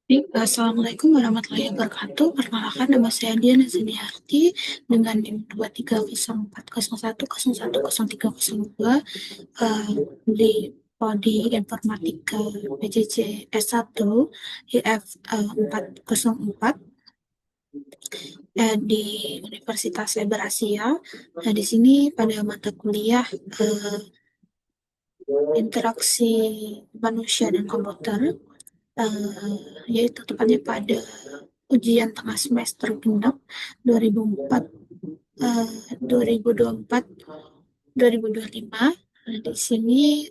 Assalamualaikum warahmatullahi wabarakatuh. Perkenalkan, nama saya Diana Zeniarti dengan NIM 230401010302 di Prodi Informatika PJJ S1 IF 404 di Universitas Cyber Asia. Nah, di sini pada mata kuliah interaksi manusia dan komputer, yaitu tepatnya pada ujian tengah semester genap 2004 eh, 2024 2025. Nah, di sini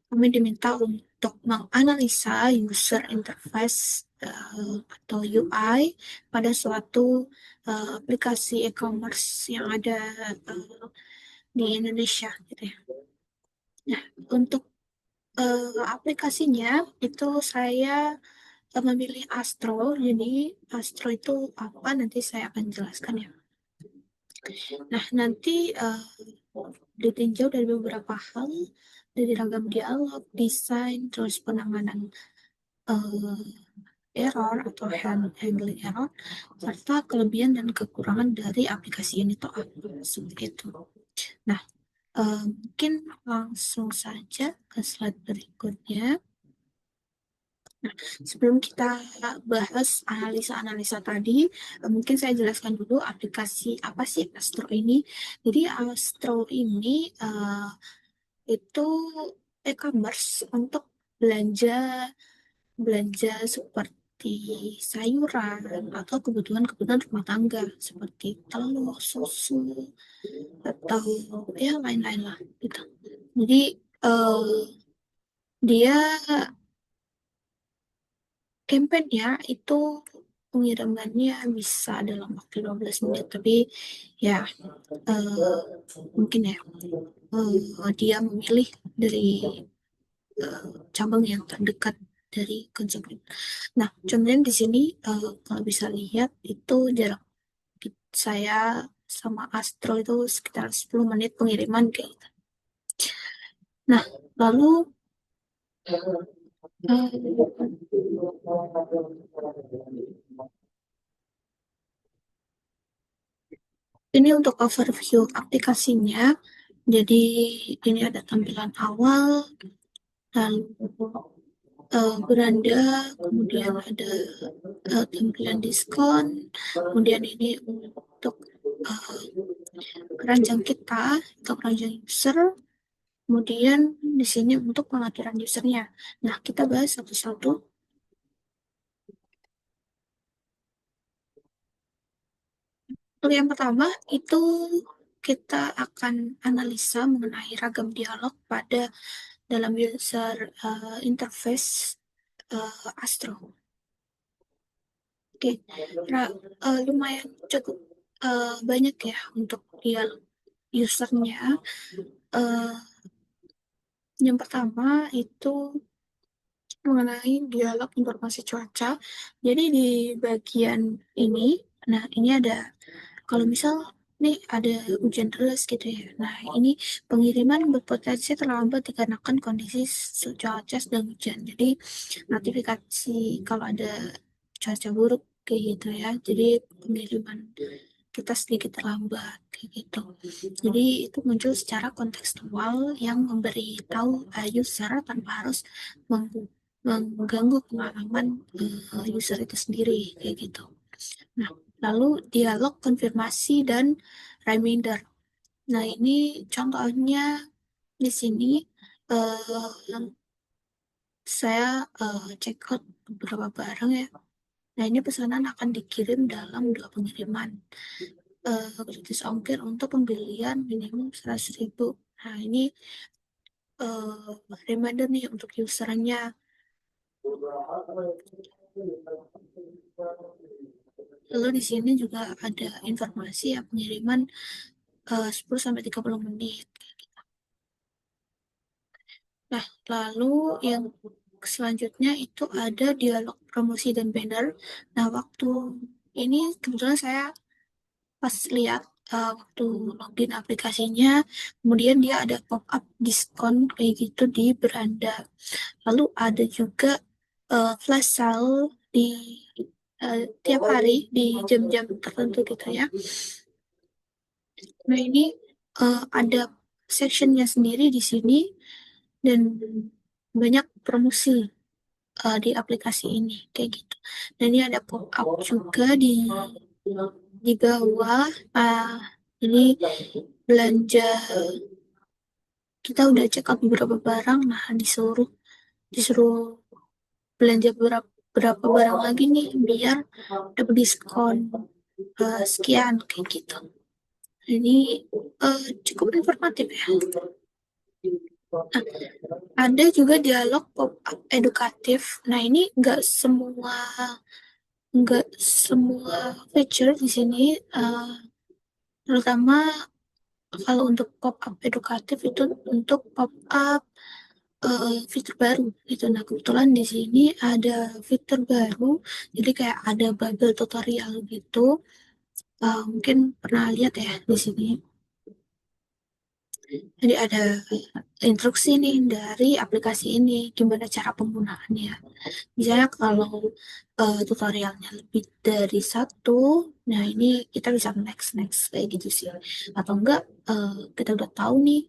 kami diminta untuk menganalisa user interface atau UI pada suatu aplikasi e-commerce yang ada eh, di Indonesia gitu ya. Nah, untuk aplikasinya itu saya memilih Astro. Jadi Astro itu apa, nanti saya akan jelaskan ya. Nah, nanti ditinjau dari beberapa hal, dari ragam dialog, desain, terus penanganan eh, error atau handling error, serta kelebihan dan kekurangan dari aplikasi ini itu apa, seperti itu. Nah, mungkin langsung saja ke slide berikutnya. Sebelum kita bahas analisa-analisa tadi, mungkin saya jelaskan dulu aplikasi apa sih Astro ini. Jadi Astro ini itu e-commerce untuk belanja belanja seperti sayuran atau kebutuhan-kebutuhan rumah tangga seperti telur, susu, atau ya lain-lain lah gitu. Jadi eh, dia campaign-nya itu pengirimannya bisa dalam waktu 15 menit, tapi ya eh, mungkin ya dia memilih dari cabang yang terdekat dari konsumen. Nah, kemudian di sini kalau bisa lihat itu jarak saya sama Astro itu sekitar 10 menit pengiriman kayak gitu. Nah, lalu eh, ini untuk overview aplikasinya. Jadi ini ada tampilan awal, lalu beranda, kemudian ada tampilan diskon, kemudian ini untuk uh, keranjang kita, untuk keranjang user, kemudian di sini untuk pengaturan usernya. Nah, kita bahas satu-satu. Untuk yang pertama itu kita akan analisa mengenai ragam dialog pada dalam user interface Astro. Oke, lumayan cukup banyak ya untuk dialog usernya. Eh, yang pertama itu mengenai dialog informasi cuaca. Jadi di bagian ini, nah ini ada, kalau misal nih ada hujan deras gitu ya. Nah ini pengiriman berpotensi terlambat dikarenakan kondisi cuaca sedang hujan. Jadi notifikasi kalau ada cuaca buruk kayak gitu ya. Jadi pengiriman kita sedikit terlambat kayak gitu. Jadi itu muncul secara kontekstual yang memberitahu user tanpa harus meng- mengganggu pengalaman user itu sendiri kayak gitu. Nah, lalu dialog konfirmasi dan reminder. Nah, ini contohnya di sini eh, saya check out beberapa barang ya. Nah, ini pesanan akan dikirim dalam 2 pengiriman. Gratis ongkir untuk pembelian minimum 100.000. Nah, ini reminder nih untuk usernya. Lalu di sini juga ada informasi ya pengiriman 10 sampai 30 menit. Nah, lalu yang selanjutnya itu ada dialog promosi dan banner. Nah, waktu ini kebetulan saya pas lihat waktu login aplikasinya, kemudian dia ada pop-up diskon kayak gitu di beranda. Lalu ada juga flash sale di tiap hari di jam-jam tertentu gitu ya. Nah ini ada sectionnya sendiri di sini dan banyak promosi di aplikasi ini kayak gitu. Dan ini ada pop up juga di bawah. Ini belanja, kita udah check out beberapa barang, nah disuruh disuruh belanja berapa barang lagi nih biar dapat diskon sekian kayak gitu. Ini cukup informatif ya. Nah, ada juga dialog pop-up edukatif. Nah, ini nggak semua feature di sini, terutama kalau untuk pop-up edukatif itu untuk pop-up fitur baru gitu. Nah, kebetulan di sini ada fitur baru, jadi kayak ada bubble tutorial gitu. Mungkin pernah lihat ya di sini. Jadi ada instruksi nih dari aplikasi ini, gimana cara penggunaannya. Misalnya kalau tutorialnya lebih dari satu, nah ini kita bisa next next kayak gitu sih. Atau enggak kita udah tahu nih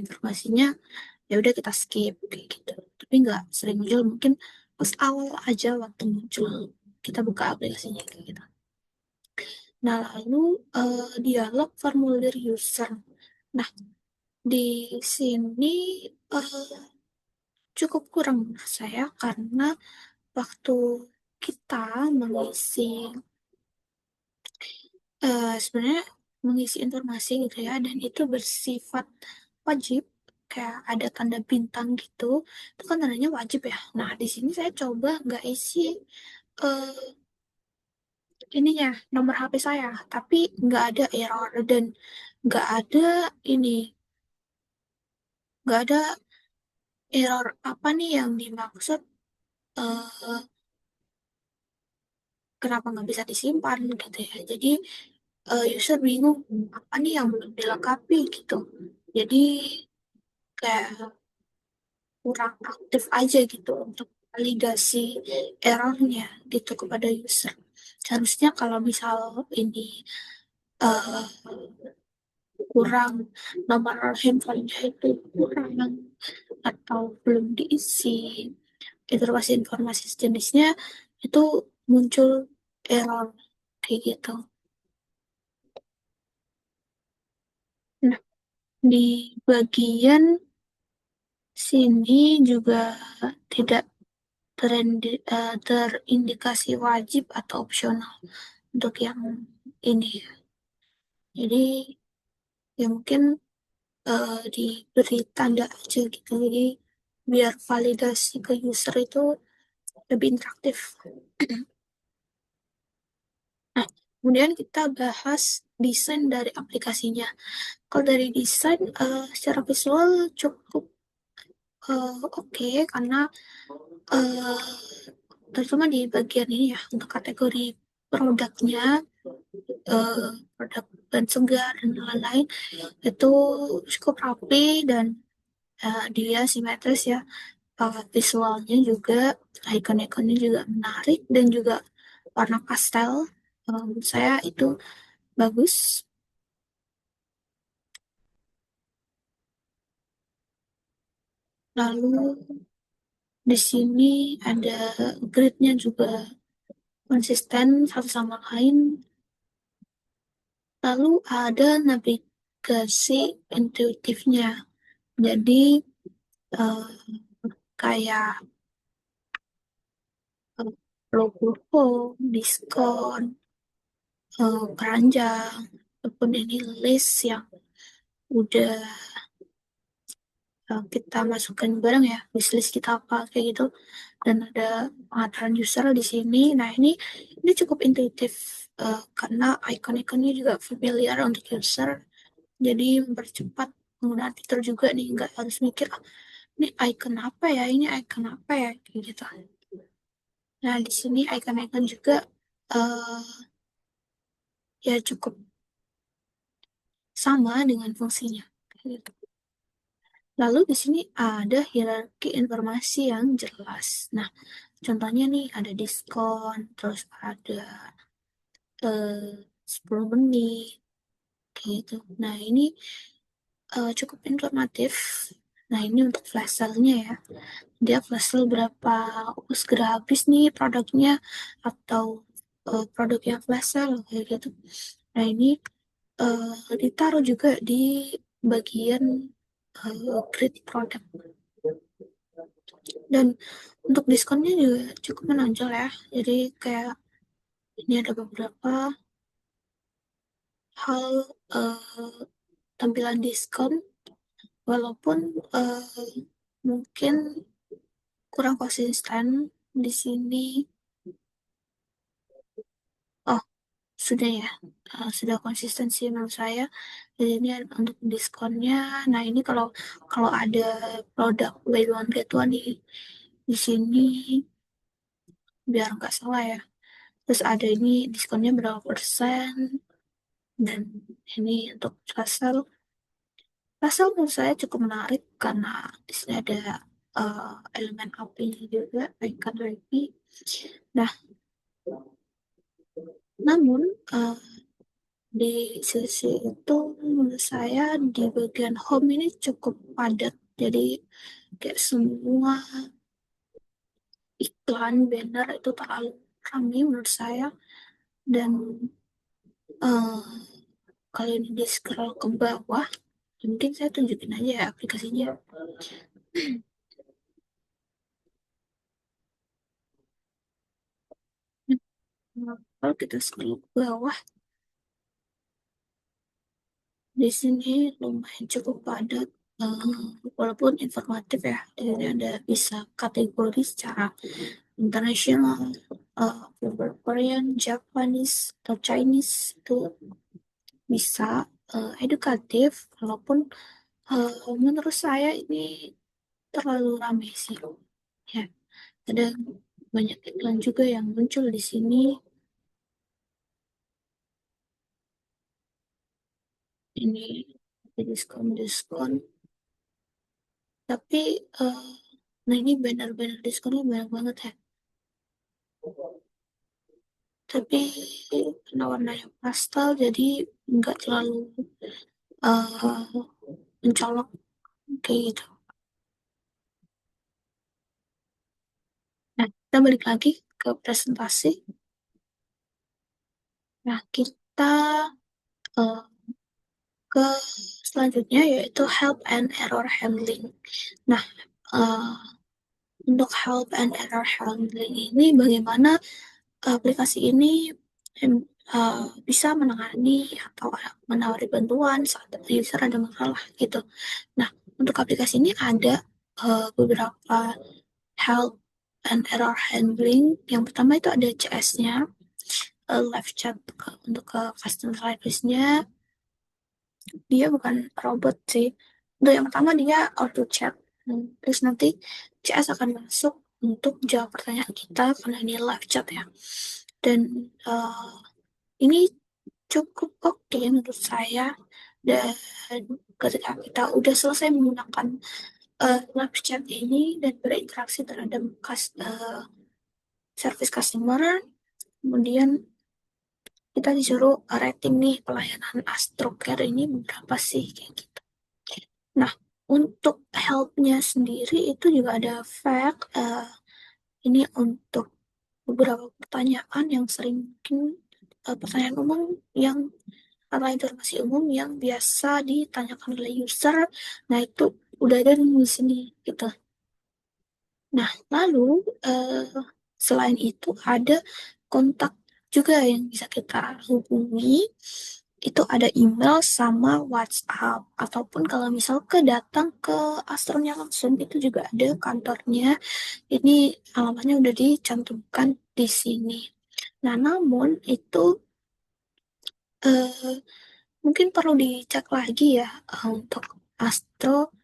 informasinya, ya udah kita skip kayak gitu. Tapi enggak sering muncul, mungkin pas awal aja waktu muncul kita buka aplikasinya kayak gitu. Nah lalu dialog formulir user. Nah di sini eh, cukup kurang menurut saya karena waktu kita mengisi sebenarnya mengisi informasi gitu ya dan itu bersifat wajib kayak ada tanda bintang gitu itu kan tandanya wajib ya. Nah di sini saya coba nggak isi eh, ininya nomor HP saya tapi nggak ada error dan nggak ada ini nggak ada error apa nih yang dimaksud, eh, kenapa nggak bisa disimpan gitu ya. Jadi user bingung apa nih yang belum dilengkapi gitu. Jadi kayak kurang aktif aja gitu untuk validasi errornya gitu kepada user. Seharusnya kalau misal ini eh, kurang nomor handphonenya itu kurang atau belum diisi informasi-informasi sejenisnya itu muncul error kayak gitu. Nah, di bagian sini juga tidak terindikasi wajib atau opsional untuk yang ini. Jadi ya mungkin diberi tanda aja gitu. Jadi biar validasi ke user itu lebih interaktif. Nah, kemudian kita bahas desain dari aplikasinya. Kalau dari desain secara visual cukup oke karena eh, terutama di bagian ini ya untuk kategori produknya, eh, produk bahan segar dan lain-lain itu cukup rapi dan dia simetris ya. Visualnya juga icon-iconnya juga menarik dan juga warna pastel. Menurut saya itu bagus. Lalu di sini ada gridnya juga konsisten satu sama lain. Lalu ada navigasi intuitifnya. Jadi eh, kayak eh, logo, diskon, keranjang, ataupun ini list yang udah kita masukkan barang ya, wishlist kita apa kayak gitu. Dan ada pengaturan user di sini. Nah ini cukup intuitif karena icon-iconnya juga familiar untuk user. Jadi mempercepat penggunaan fitur juga nih, nggak harus mikir "Ah, ini icon apa ya, ini icon apa ya kayak gitu." Nah di sini icon-icon juga eh, ya cukup sama dengan fungsinya. Kayak gitu. Lalu di sini ada hierarki informasi yang jelas. Nah, contohnya nih ada diskon, terus ada 10 menit, kayak gitu. Nah, ini cukup informatif. Nah, ini untuk flash sale-nya ya. Dia flash sale berapa, segera habis nih produknya, atau produk yang flash sale, kayak gitu. Nah, ini ditaruh juga di bagian grid product. Dan untuk diskonnya juga cukup menonjol ya. Jadi kayak ini ada beberapa hal tampilan diskon, walaupun mungkin kurang konsisten di sini. Oh, sudah ya. Sudah konsisten sih menurut saya. Jadi ini untuk diskonnya. Nah, ini kalau kalau ada produk buy one get one di sini, biar nggak salah ya. Terus ada ini diskonnya berapa persen, dan ini untuk pasal pasal menurut saya cukup menarik karena di sini ada elemen apinya juga, icon api. Nah, namun di sisi itu menurut saya di bagian home ini cukup padat. Jadi kayak semua iklan banner itu terlalu ramai menurut saya. Dan eh, kalau ini di scroll ke bawah, mungkin saya tunjukin aja ya aplikasinya. Nah, kalau kita scroll ke bawah, di sini lumayan cukup padat. Walaupun informatif ya, di sini ada bisa kategori secara internasional, Korean, Japanese, atau Chinese itu bisa, edukatif. Walaupun menurut saya ini terlalu ramai sih. Ya, ada banyak iklan juga yang muncul di sini. Ini diskon-diskon. Tapi nah ini banner-banner diskonnya banyak banget ya. Tapi karena warnanya pastel jadi nggak terlalu eh mencolok kayak gitu. Nah, kita balik lagi ke presentasi. Nah, kita eh, ke selanjutnya yaitu help and error handling. Nah, eh, untuk help and error handling ini bagaimana aplikasi ini bisa menangani atau menawari bantuan saat user ada masalah gitu. Nah, untuk aplikasi ini ada beberapa help and error handling. Yang pertama itu ada CS-nya, live chat untuk ke customer service-nya. Dia bukan robot sih. Untuk yang pertama dia auto chat. Terus nanti CS akan masuk untuk jawab pertanyaan kita karena ini live chat ya. Dan ini cukup oke menurut saya. Dan ketika kita udah selesai menggunakan live chat ini dan berinteraksi terhadap service customer, kemudian kita disuruh rating nih pelayanan Astro Care ini berapa sih kayak gitu. Nah, untuk help-nya sendiri itu juga ada fact. Ini untuk beberapa pertanyaan yang sering mungkin pertanyaan umum yang atau informasi umum yang biasa ditanyakan oleh user. Nah, itu udah ada di sini gitu. Nah, lalu eh, selain itu ada kontak juga yang bisa kita hubungi. Itu ada email sama WhatsApp. Ataupun kalau misal datang ke Astronya langsung, itu juga ada kantornya. Ini alamatnya udah dicantumkan di sini. Nah, namun itu eh, mungkin perlu dicek lagi ya, untuk Astro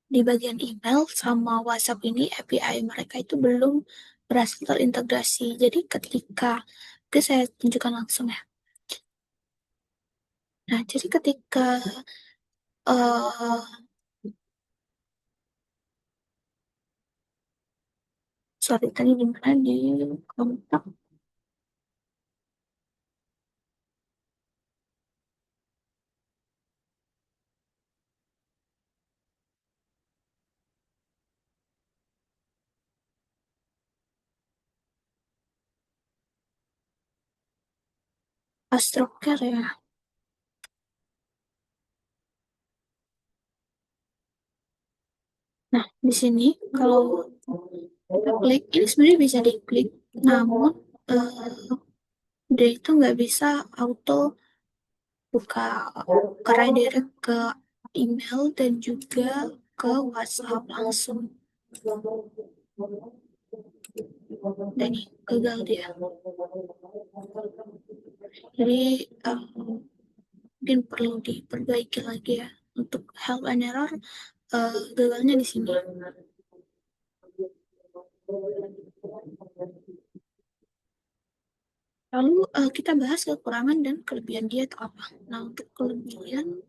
di bagian email sama WhatsApp ini API mereka itu belum berhasil terintegrasi. Jadi ketika, oke saya tunjukkan langsung ya. Nah, jadi ketika Sorry, tadi di mana di kontak Astrocare ya. Nah, di sini kalau kita klik, ini sebenarnya bisa diklik, namun eh, dia itu nggak bisa auto buka karena direct ke email dan juga ke WhatsApp langsung. Dan ini gagal dia. Jadi mungkin perlu diperbaiki lagi ya untuk help and error, gagalnya di sini. Lalu kita bahas kekurangan dan kelebihan dia itu apa. Nah, untuk kelebihan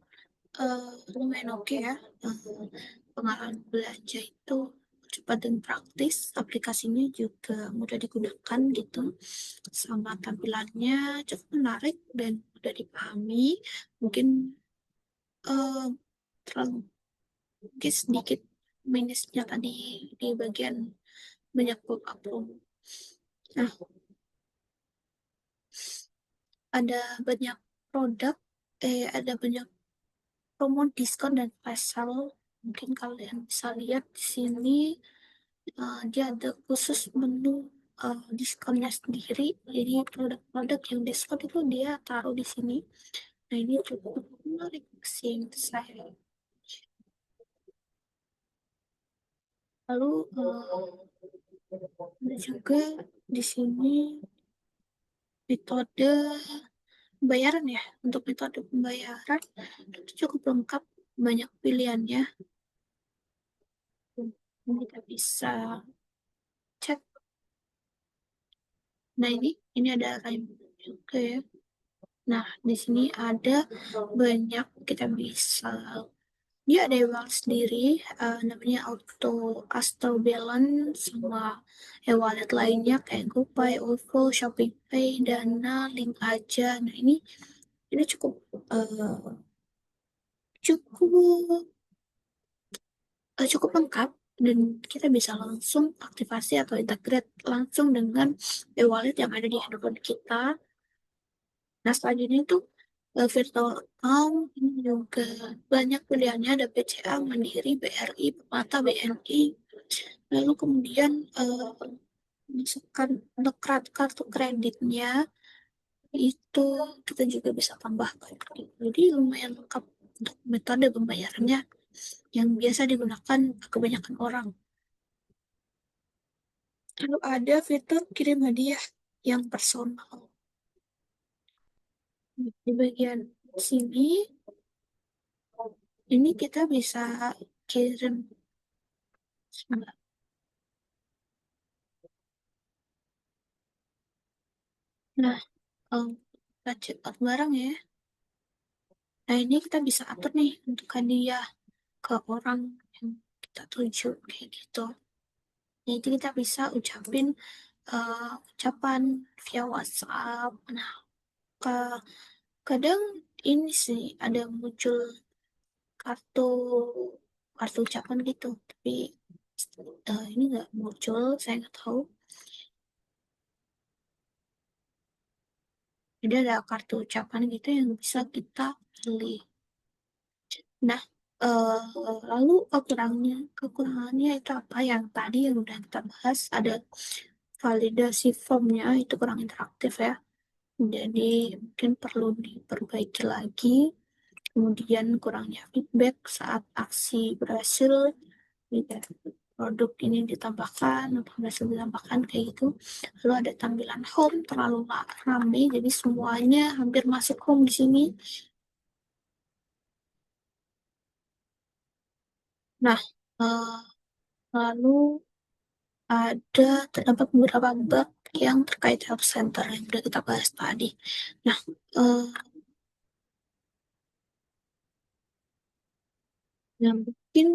lumayan oke ya. Eh, Pengalaman belajar itu cepat dan praktis, aplikasinya juga mudah digunakan gitu, sama tampilannya cukup menarik dan mudah dipahami. Mungkin eh, terlalu mungkin sedikit minusnya tadi di bagian banyak pop-up room. Nah, ada banyak produk, ada banyak promo diskon dan flash sale. Mungkin kalian bisa lihat di sini, dia ada khusus menu diskonnya sendiri. Jadi produk-produk yang diskon itu dia taruh di sini. Nah, ini cukup menarik sih menurut saya. Lalu ada juga di sini metode pembayaran ya. Untuk metode pembayaran itu cukup lengkap, banyak pilihannya. Ini kita bisa cek. Nah, ini ada reminder juga ya. Nah, di sini ada banyak kita bisa, dia ada yang sendiri, namanya Auto Astro Balance, sama e-wallet lainnya kayak GoPay, OVO, Shopee Pay, Dana, Link aja. Nah, ini cukup cukup cukup lengkap, dan kita bisa langsung aktivasi atau integrate langsung dengan e-wallet yang ada di handphone kita. Nah, selanjutnya itu virtual account, ini juga banyak pilihannya, ada BCA, Mandiri, BRI, Permata, BNI. Lalu kemudian masukkan untuk kartu kreditnya, itu kita juga bisa tambahkan. Jadi lumayan lengkap untuk metode pembayarannya yang biasa digunakan kebanyakan orang. Lalu ada fitur kirim hadiah yang personal. Di bagian sini, ini kita bisa kirim. Nah, kita check out barang ya. Nah, ini kita bisa atur nih untuk hadiah ke orang yang kita tuju kayak gitu. Nah, itu kita bisa ucapin ucapan via WhatsApp. Nah, ka- kadang ini sih ada muncul kartu kartu ucapan gitu, tapi ini nggak muncul, saya nggak tahu. Jadi ada kartu ucapan gitu yang bisa kita pilih. Nah, eh, lalu kekurangannya itu apa? Yang tadi yang udah kita bahas, ada validasi formnya itu kurang interaktif ya. Jadi mungkin perlu diperbaiki lagi. Kemudian kurangnya feedback saat aksi berhasil, tidak produk ini ditambahkan atau berhasil ditambahkan kayak gitu. Lalu ada tampilan home terlalu ramai, jadi semuanya hampir masuk home di sini. Nah, eh, lalu terdapat beberapa bug yang terkait help center yang sudah kita bahas tadi. Nah, eh, yang mungkin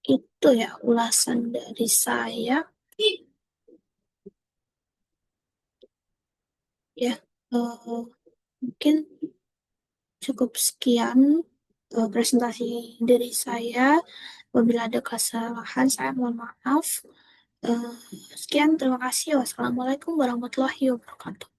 itu ya ulasan dari saya. Ya, mungkin cukup sekian presentasi dari saya. Apabila ada kesalahan, saya mohon maaf. Eh, Sekian, terima kasih. Wassalamualaikum warahmatullahi wabarakatuh.